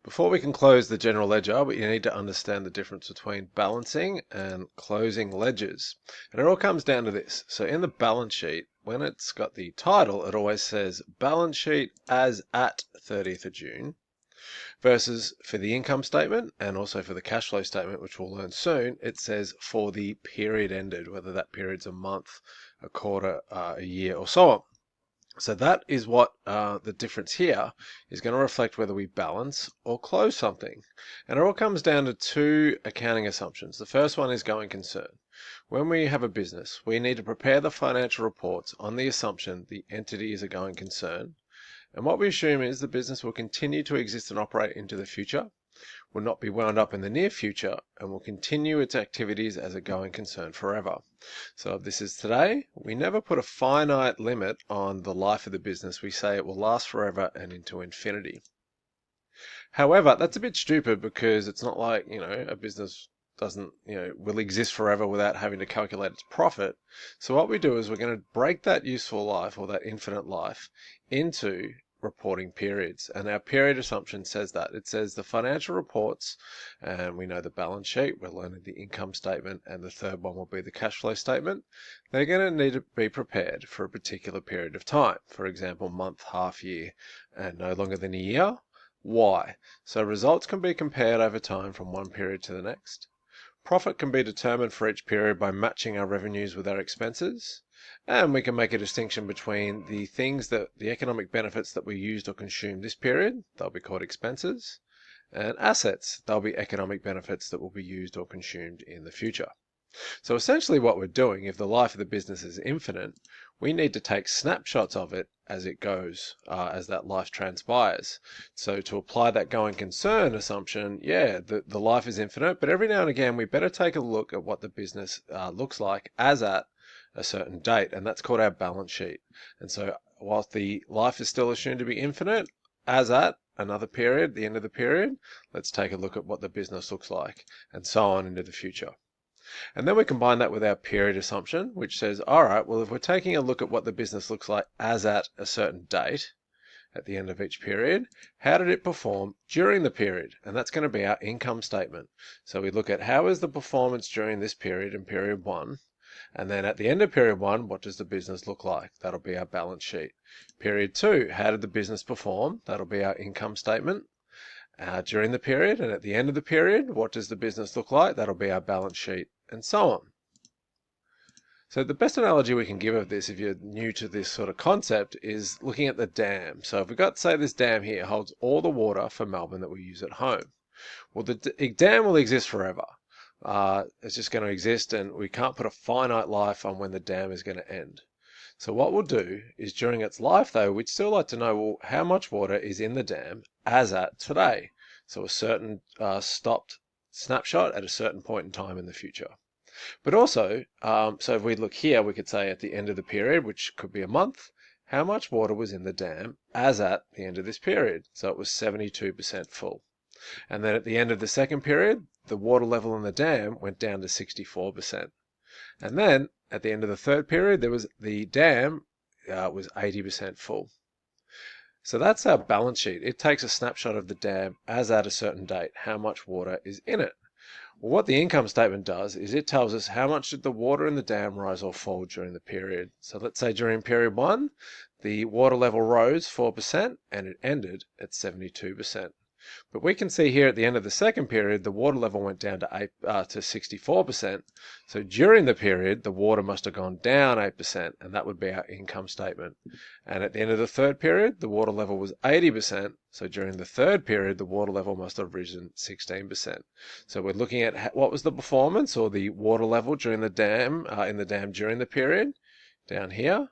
Before we can close the general ledger, we need to understand the difference between balancing and closing ledgers. And it all comes down to this. So in the balance sheet, when it's got the title, it always says balance sheet as at 30th of June, versus for the income statement and also for the cash flow statement, which we'll learn soon, it says for the period ended, whether that period's a month, a quarter, a year, or so on. So that is what the difference here is going to reflect whether we balance or close something. And it all comes down to two accounting assumptions. The first one is going concern. When we have a business, we need to prepare the financial reports on the assumption the entity is a going concern. And what we assume is the business will continue to exist and operate into the future, will not be wound up in the near future, and will continue its activities as a going concern forever. So if this is today, we never put a finite limit on the life of the business. We say it will last forever and into infinity. However, that's a bit stupid because it's not like, a business doesn't, will exist forever without having to calculate its profit. So what we do is we're going to break that useful life or that infinite life into reporting periods. And our period assumption says that. It says the financial reports, and we know the balance sheet, we're learning the income statement, and the third one will be the cash flow statement. They're going to need to be prepared for a particular period of time. For example, month, half year, and no longer than a year. Why? So results can be compared over time from one period to the next. Profit can be determined for each period by matching our revenues with our expenses. And we can make a distinction between the things that the economic benefits that we used or consumed this period, they'll be called expenses, and assets, they'll be economic benefits that will be used or consumed in the future. So essentially what we're doing, if the life of the business is infinite, we need to take snapshots of it as it goes, as that life transpires. So to apply that going concern assumption, the life is infinite, but every now and again we better take a look at what the business looks like as at a certain date, and that's called our balance sheet. And so whilst the life is still assumed to be infinite, as at another period, the end of the period, let's take a look at what the business looks like, and so on into the future. And then we combine that with our period assumption, which says, all right, well, if we're taking a look at what the business looks like as at a certain date, at the end of each period, how did it perform during the period? And that's going to be our income statement. So we look at how is the performance during this period in period one, and then at the end of period one, what does the business look like? That'll be our balance sheet. Period two, how did the business perform? That'll be our income statement. During the period, and at the end of the period, what does the business look like? That'll be our balance sheet, and so on. So the best analogy we can give of this, if you're new to this sort of concept, is looking at the dam. So if we've got, say, this dam here holds all the water for Melbourne that we use at home. Well, the dam will exist forever. It's just going to exist, and we can't put a finite life on when the dam is going to end. So what we'll do is during its life, though, we'd still like to know, well, how much water is in the dam as at today. So a certain stopped snapshot at a certain point in time in the future. But also, so if we look here, we could say at the end of the period, which could be a month, how much water was in the dam as at the end of this period. So it was 72% full. And then at the end of the second period, the water level in the dam went down to 64%. And then at the end of the third period, the dam was 80% full. So that's our balance sheet. It takes a snapshot of the dam as at a certain date, how much water is in it. Well, what the income statement does is it tells us how much did the water in the dam rise or fall during the period. So let's say during period one, the water level rose 4% and it ended at 72%. But we can see here at the end of the second period, the water level went down to 64%. So during the period, the water must have gone down 8%, and that would be our income statement. And at the end of the third period, the water level was 80%. So during the third period, the water level must have risen 16%. So we're looking at what was the performance or the water level during the dam, in the dam during the period, down here.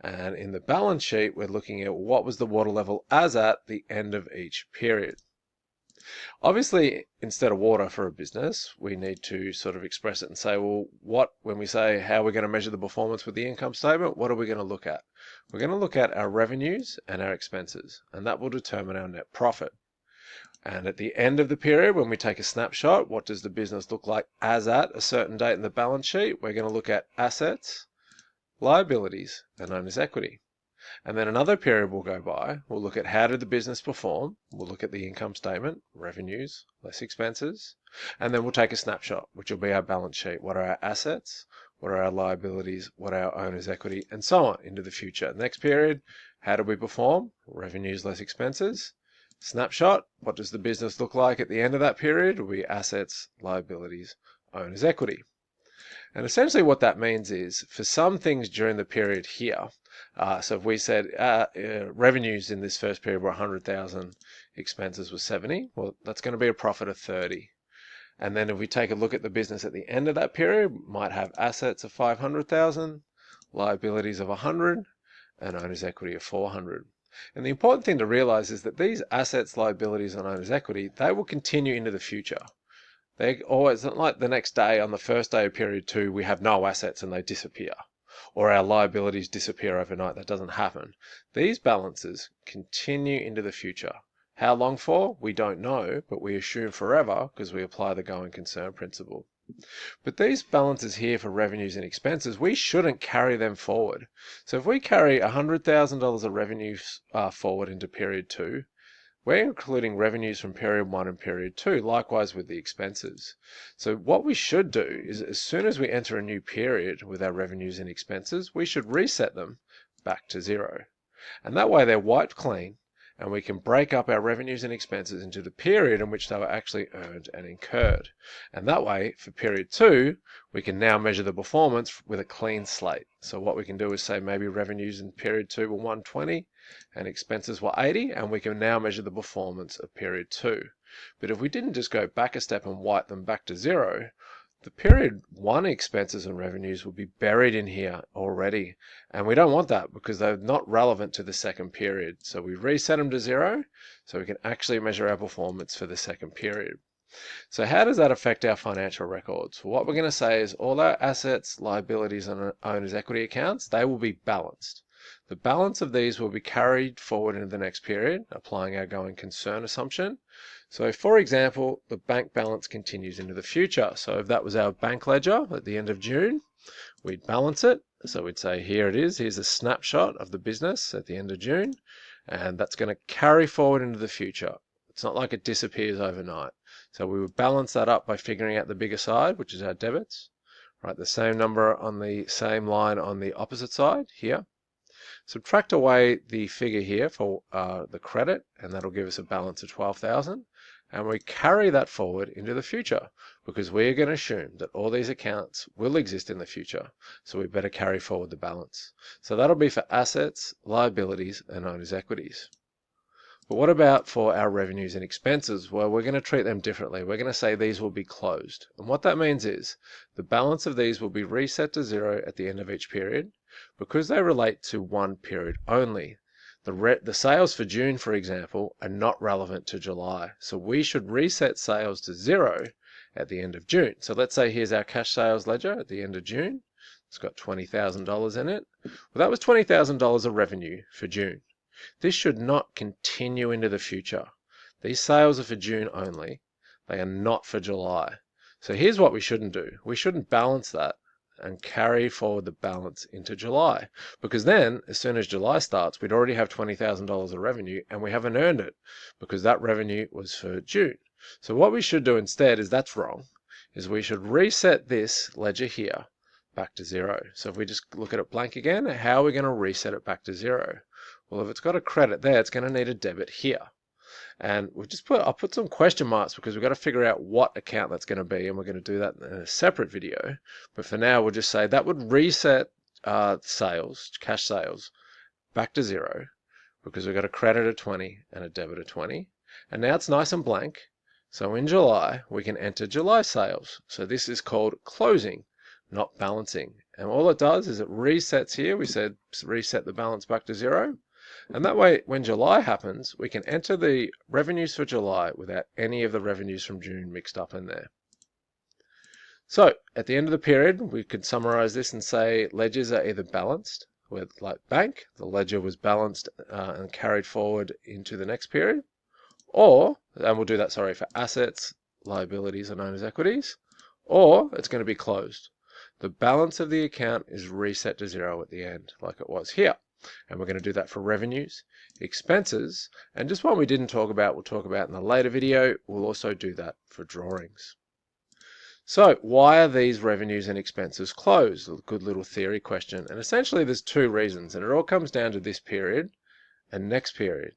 And in the balance sheet, we're looking at what was the water level as at the end of each period. Obviously, instead of water for a business, we need to sort of express it and say, well, when we say how we're going to measure the performance with the income statement, what are we going to look at? We're going to look at our revenues and our expenses, and that will determine our net profit. And at the end of the period, when we take a snapshot, what does the business look like as at a certain date in the balance sheet? We're going to look at assets, liabilities, and known as equity. And then another period will go by. We'll look at how did the business perform. We'll look at the income statement, revenues, less expenses. And then we'll take a snapshot, which will be our balance sheet. What are our assets? What are our liabilities? What are our owner's equity? And so on into the future. Next period, how did we perform? Revenues, less expenses. Snapshot, what does the business look like at the end of that period? Will be assets, liabilities, owner's equity. And essentially what that means is for some things during the period here, so if we said revenues in this first period were 100,000, expenses were 70, well, that's going to be a profit of 30. And then if we take a look at the business at the end of that period, might have assets of 500,000, liabilities of 100, and owner's equity of 400. And the important thing to realize is that these assets, liabilities, and owner's equity, they will continue into the future. They always, not like the next day on the first day of period 2, we have no assets and they disappear. Or our liabilities disappear overnight. That doesn't happen. These balances continue into the future. How long for? We don't know, but we assume forever because we apply the going concern principle. But these balances here for revenues and expenses, we shouldn't carry them forward. So if we carry $100,000 of revenues forward into period 2, we're including revenues from period 1 and period 2, likewise with the expenses. So what we should do is as soon as we enter a new period with our revenues and expenses, we should reset them back to 0. And that way they're wiped clean, and we can break up our revenues and expenses into the period in which they were actually earned and incurred. And that way, for period 2, we can now measure the performance with a clean slate. So what we can do is say maybe revenues in period 2 were 120 and expenses were 80, and we can now measure the performance of period 2. But if we didn't just go back a step and wipe them back to 0, the period 1 expenses and revenues will be buried in here already. And we don't want that because they're not relevant to the second period. So we reset them to 0 so we can actually measure our performance for the second period. So how does that affect our financial records? Well, what we're going to say is all our assets, liabilities, and owner's equity accounts, they will be balanced. The balance of these will be carried forward into the next period, applying our going concern assumption. So for example, the bank balance continues into the future. So if that was our bank ledger at the end of June, we'd balance it. So we'd say, here it is. Here's a snapshot of the business at the end of June. And that's going to carry forward into the future. It's not like it disappears overnight. So we would balance that up by figuring out the bigger side, which is our debits. Write the same number on the same line on the opposite side here. Subtract away the figure here for the credit, and that'll give us a balance of 12,000. And we carry that forward into the future because we're going to assume that all these accounts will exist in the future. So we better carry forward the balance. So that'll be for assets, liabilities, and owner's equities. But what about for our revenues and expenses? Well, we're going to treat them differently. We're going to say these will be closed. And what that means is the balance of these will be reset to 0 at the end of each period because they relate to one period only. The sales for June, for example, are not relevant to July. So we should reset sales to 0 at the end of June. So let's say here's our cash sales ledger at the end of June. It's got $20,000 in it. Well, that was $20,000 of revenue for June. This should not continue into the future. These sales are for June only. They are not for July. So here's what we shouldn't do. We shouldn't balance that and carry forward the balance into July. Because then, as soon as July starts, we'd already have $20,000 of revenue and we haven't earned it because that revenue was for June. So what we should do instead is that's wrong, is we should reset this ledger here back to 0. So if we just look at it blank again, how are we going to reset it back to 0? Well, if it's got a credit there, it's going to need a debit here. And I'll put some question marks because we've got to figure out what account that's going to be, and we're going to do that in a separate video. But for now, we'll just say that would reset sales, cash sales, back to 0 because we've got a credit of 20 and a debit of 20. And now it's nice and blank. So in July, we can enter July sales. So this is called closing, not balancing. And all it does is it resets here. We said reset the balance back to 0. And that way, when July happens, we can enter the revenues for July without any of the revenues from June mixed up in there. So, at the end of the period, we could summarize this and say ledgers are either balanced, with like bank, the ledger was balanced and carried forward into the next period, or, and we'll do that, sorry, for assets, liabilities, and owner's equities, or it's going to be closed. The balance of the account is reset to 0 at the end, like it was here. And we're going to do that for revenues, expenses, and just one we didn't talk about, we'll talk about in a later video. We'll also do that for drawings. So why are these revenues and expenses closed? A good little theory question. And essentially there's two reasons, and it all comes down to this period and next period.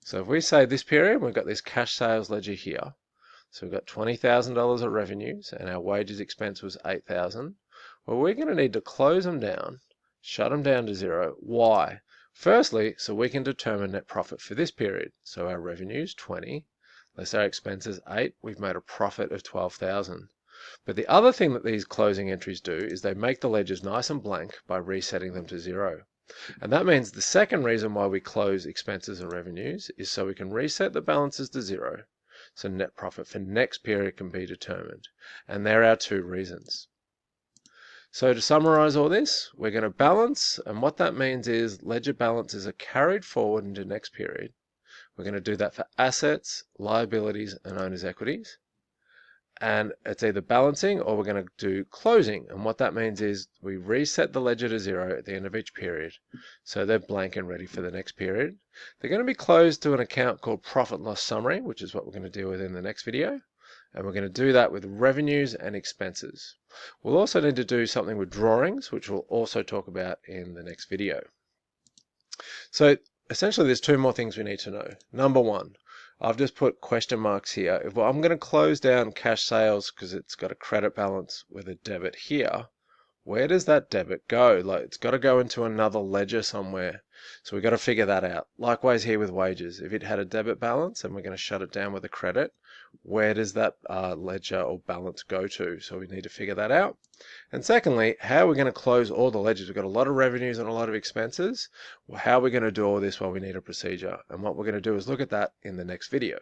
So if we say this period, we've got this cash sales ledger here. So we've got $20,000 of revenues and our wages expense was $8,000. Well, we're going to need to close them down, shut them down to zero. Why? Firstly, so we can determine net profit for this period. So our revenues 20, less our expenses 8, we've made a profit of 12,000. But the other thing that these closing entries do is they make the ledgers nice and blank by resetting them to zero. And that means the second reason why we close expenses and revenues is so we can reset the balances to zero, so net profit for next period can be determined. And there are two reasons. So to summarize all this, we're going to balance, and what that means is ledger balances are carried forward into next period. We're going to do that for assets, liabilities, and owner's equities. And it's either balancing or we're going to do closing. And what that means is we reset the ledger to zero at the end of each period. So they're blank and ready for the next period. They're going to be closed to an account called profit loss summary, which is what we're going to deal with in the next video. And we're going to do that with revenues and expenses. We'll also need to do something with drawings, which we'll also talk about in the next video. So essentially there's two more things we need to know. Number one, I've just put question marks here. If I'm going to close down cash sales because it's got a credit balance with a debit here, where does that debit go? Like, it's got to go into another ledger somewhere. So we've got to figure that out. Likewise here with wages. If it had a debit balance and we're going to shut it down with a credit, where does that ledger or balance go to? So we need to figure that out. And secondly, how are we going to close all the ledgers? We've got a lot of revenues and a lot of expenses. Well, how are we going to do all this? Well, we need a procedure. And what we're going to do is look at that in the next video.